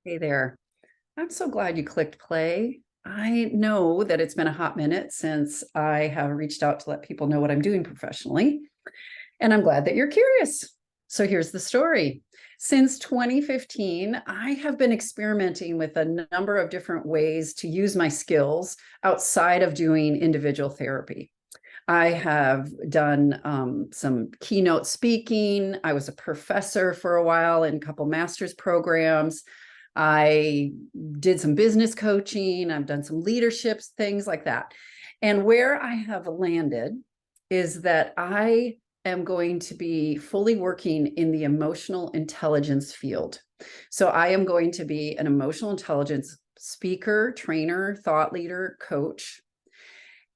Hey there. I'm so glad you clicked play. I know that it's been a hot minute since I have reached out to let people know what I'm doing professionally, and I'm glad that you're curious. So here's the story. Since 2015, I have been experimenting with a number of different ways to use my skills outside of doing individual therapy. I have done some keynote speaking. I was a professor for a while in a couple master's programs. I did some business coaching. I've done some leadership things like that. And where I have landed is that I am going to be fully working in the emotional intelligence field. So I am going to be an emotional intelligence speaker, trainer, thought leader, coach.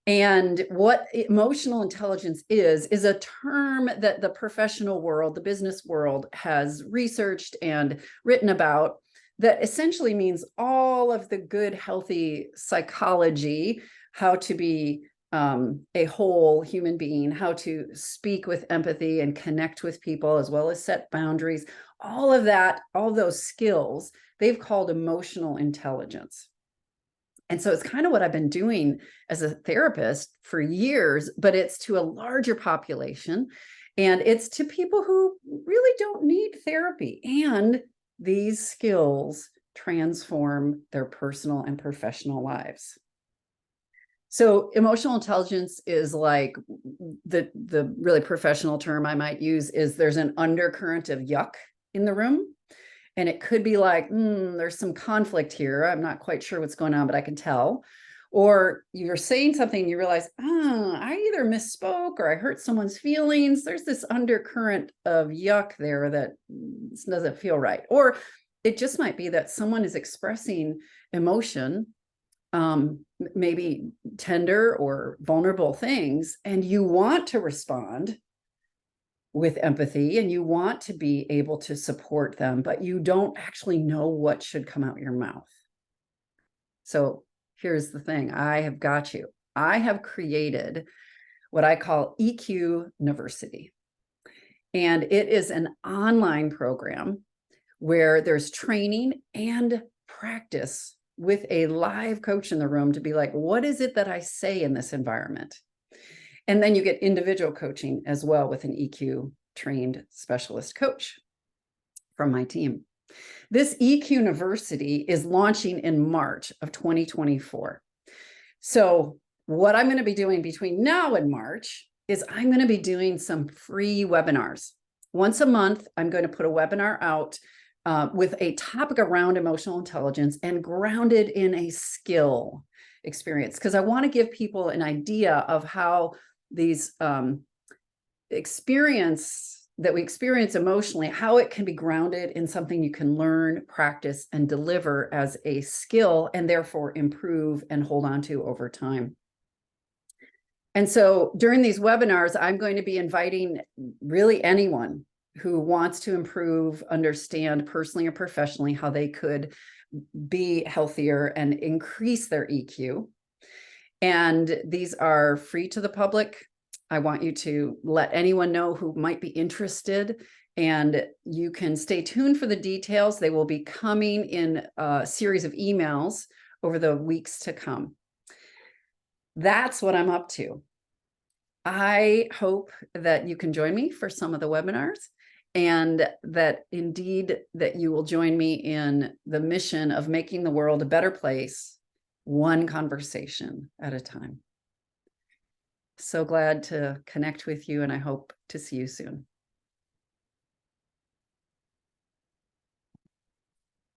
And what emotional intelligence is a term that the professional world, the business world has researched and written about that essentially means all of the good, healthy psychology, how to be a whole human being, how to speak with empathy and connect with people, as well as set boundaries, all of that, all those skills, they've called emotional intelligence. And so it's kind of what I've been doing as a therapist for years, but it's to a larger population. And it's to people who really don't need therapy. And these skills transform their personal and professional lives. So emotional intelligence is like the really professional term I might use is there's an undercurrent of yuck in the room. And it could be like, there's some conflict here. I'm not quite sure what's going on, but I can tell. Or you're saying something, you realize, I either misspoke or I hurt someone's feelings. There's this undercurrent of yuck there that doesn't feel right. Or it just might be that someone is expressing emotion, maybe tender or vulnerable things, and you want to respond with empathy and you want to be able to support them, but you don't actually know what should come out your mouth. So here's the thing. I have got you. I have created what I call EQ University. And it is an online program where there's training and practice with a live coach in the room to be like, what is it that I say in this environment? And then you get individual coaching as well with an EQ trained specialist coach from my team. This EQ University is launching in March of 2024. So what I'm going to be doing between now and March is I'm going to be doing some free webinars. Once a month, I'm going to put a webinar out with a topic around emotional intelligence and grounded in a skill experience, because I want to give people an idea of how these experience that we experience emotionally, how it can be grounded in something you can learn, practice, and deliver as a skill, and therefore improve and hold on to over time. And so during these webinars, I'm going to be inviting really anyone who wants to improve, understand personally or professionally how they could be healthier and increase their EQ. And these are free to the public. I want you to let anyone know who might be interested, and you can stay tuned for the details. They will be coming in a series of emails over the weeks to come. That's what I'm up to. I hope that you can join me for some of the webinars, and that indeed that you will join me in the mission of making the world a better place, one conversation at a time. So glad to connect with you, and I hope to see you soon.